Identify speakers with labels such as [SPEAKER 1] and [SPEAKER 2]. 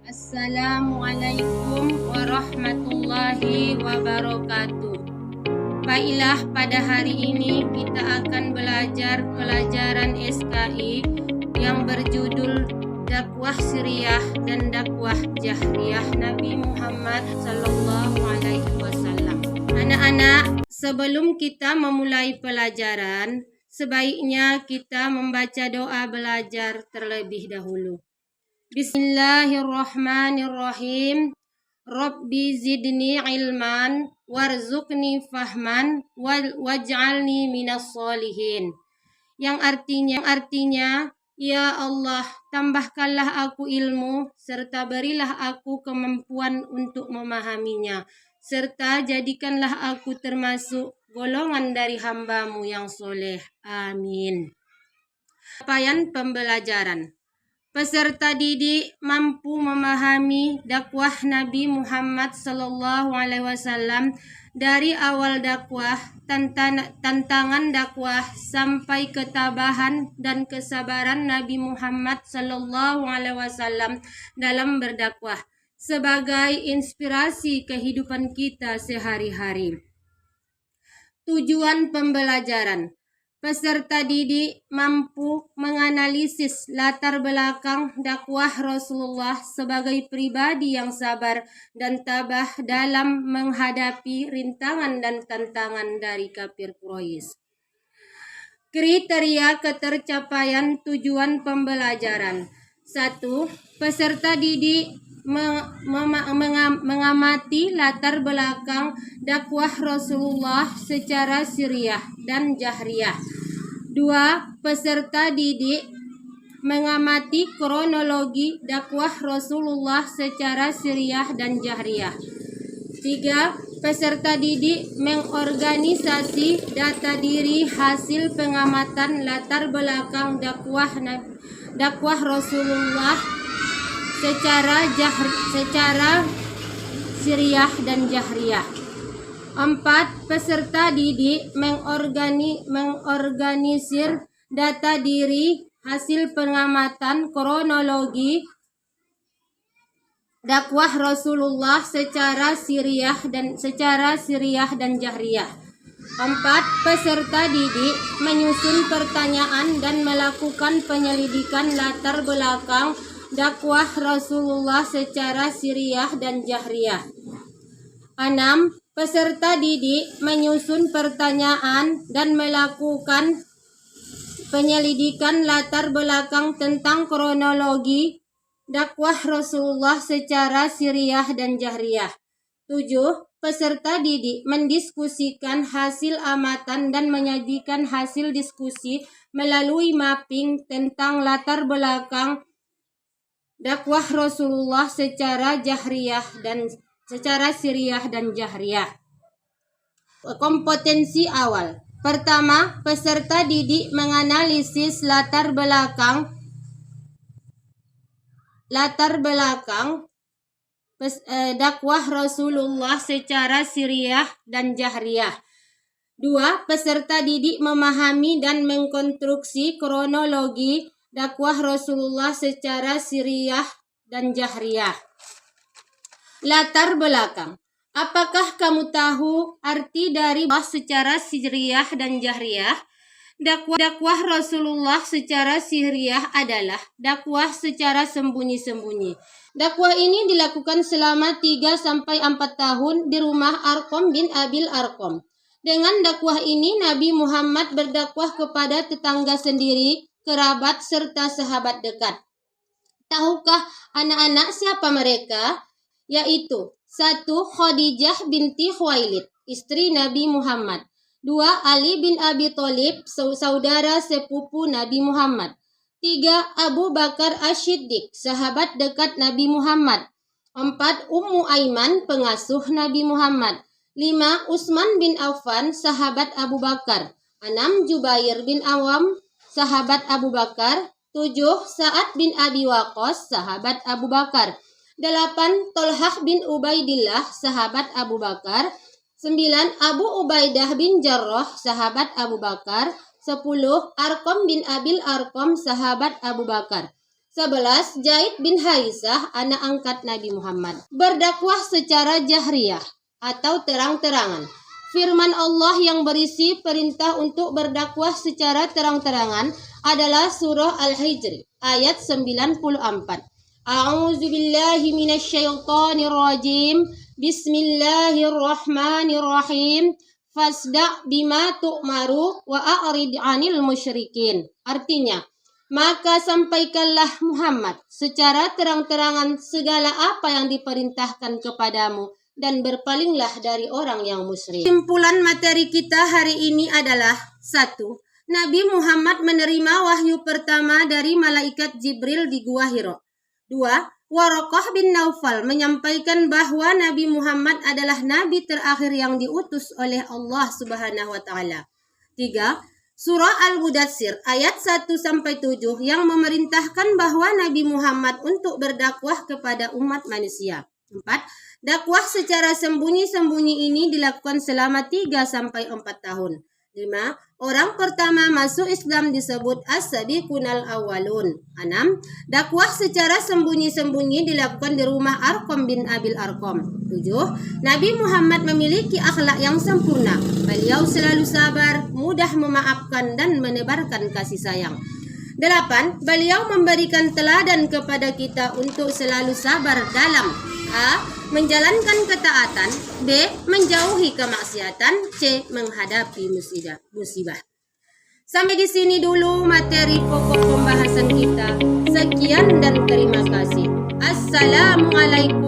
[SPEAKER 1] Assalamualaikum warahmatullahi wabarakatuh. Baiklah, pada hari ini kita akan belajar pelajaran SKI yang berjudul dakwah siriyah dan dakwah jahriyah Nabi Muhammad sallallahu alaihi wasallam. Anak-anak, sebelum kita memulai pelajaran, sebaiknya kita membaca doa belajar terlebih dahulu. Bismillahirrahmanirrahim. Rabbi zidni ilman warzuqni fahman waj'alni minas solihin. Yang artinya, ya Allah, tambahkanlah aku ilmu serta berilah aku kemampuan untuk memahaminya, serta jadikanlah aku termasuk golongan dari hamba-Mu yang soleh. Amin. Capaian pembelajaran. Peserta didik mampu memahami dakwah Nabi Muhammad SAW dari awal dakwah, tantangan dakwah sampai ketabahan dan kesabaran Nabi Muhammad SAW dalam berdakwah sebagai inspirasi kehidupan kita sehari-hari. Tujuan pembelajaran. Peserta didik mampu menganalisis latar belakang dakwah Rasulullah sebagai pribadi yang sabar dan tabah dalam menghadapi rintangan dan tantangan dari kafir Quraisy. Kriteria ketercapaian tujuan pembelajaran. 1. Peserta didik mengamati latar belakang dakwah Rasulullah secara siriyah dan jahriyah. 2. Peserta didik mengamati kronologi dakwah Rasulullah secara siriyah dan jahriyah. 3. Peserta didik mengorganisasi data diri hasil pengamatan latar belakang dakwah Rasulullah secara siriyah dan jahriyah. 4. Peserta didik mengorganisir data diri hasil pengamatan kronologi dakwah Rasulullah secara siriyah dan jahriyah. 4. Peserta didik menyusun pertanyaan dan melakukan penyelidikan latar belakang dakwah Rasulullah secara siriyah dan jahriyah. 6. Peserta didik menyusun pertanyaan dan melakukan penyelidikan latar belakang tentang kronologi dakwah Rasulullah secara siriyah dan jahriyah. 7. Peserta didik mendiskusikan hasil amatan dan menyajikan hasil diskusi melalui mapping tentang latar belakang dakwah Rasulullah secara siriyah dan jahriyah. Kompetensi awal. Pertama, peserta didik menganalisis latar belakang dakwah Rasulullah secara siriyah dan jahriyah. 2. Peserta didik memahami dan mengkonstruksi kronologi dakwah Rasulullah secara siriyah dan jahriyah. Latar belakang. Apakah kamu tahu arti dari secara siriyah dan jahriyah? Dakwah Rasulullah secara siriyah adalah dakwah secara sembunyi-sembunyi. Dakwah ini dilakukan selama 3-4 tahun di rumah Arqam bin Abil Arqam. Dengan dakwah ini Nabi Muhammad berdakwah kepada tetangga sendiri, kerabat serta sahabat dekat. Tahukah anak-anak siapa mereka? Yaitu 1. Khadijah binti Khuwailid, istri Nabi Muhammad. 2. Ali bin Abi Thalib, saudara sepupu Nabi Muhammad. 3. Abu Bakar Asy-Siddiq, sahabat dekat Nabi Muhammad. 4. Ummu Aiman, pengasuh Nabi Muhammad. 5. Utsman bin Affan, sahabat Abu Bakar. 6. Jubair bin Awam, sahabat Abu Bakar. 7. Sa'ad bin Abi Waqqas, sahabat Abu Bakar. 8. Tolhah bin Ubaidillah, sahabat Abu Bakar. 9. Abu Ubaidah bin Jarrah, sahabat Abu Bakar. 10. Arqam bin Abil Arqam, sahabat Abu Bakar. 11. Zaid bin Harisah, anak angkat Nabi Muhammad. Berdakwah secara jahriyah atau terang-terangan. Firman Allah yang berisi perintah untuk berdakwah secara terang-terangan adalah surah Al-Hijr ayat 94. A'udzu billahi minasyaitonir rajim. Bismillahirrahmanirrahim. Fasda' bima tu'maru wa a'rid 'anil musyrikin. Artinya, maka sampaikanlah Muhammad secara terang-terangan segala apa yang diperintahkan kepadamu dan berpalinglah dari orang yang musyrik. Kesimpulan materi kita hari ini adalah 1. Nabi Muhammad menerima wahyu pertama dari malaikat Jibril di Gua Hira. 2. Waraqah bin Naufal menyampaikan bahwa Nabi Muhammad adalah nabi terakhir yang diutus oleh Allah Subhanahu wa taala. 3. Surah Al-Mudatsir ayat 1-7 yang memerintahkan bahwa Nabi Muhammad untuk berdakwah kepada umat manusia. 4. Dakwah secara sembunyi-sembunyi ini dilakukan selama 3-4 tahun. 5. Orang pertama masuk Islam disebut as-sabiqunal awwalun. 6. Dakwah secara sembunyi-sembunyi dilakukan di rumah Arqam bin Abil Arqam. 7. Nabi Muhammad memiliki akhlak yang sempurna. Beliau selalu sabar, mudah memaafkan dan menebarkan kasih sayang. 8. Beliau memberikan teladan kepada kita untuk selalu sabar dalam A. Menjalankan ketaatan, B. Menjauhi kemaksiatan, C. Menghadapi musibah. Sampai di sini dulu materi pokok pembahasan kita. Sekian dan terima kasih. Assalamualaikum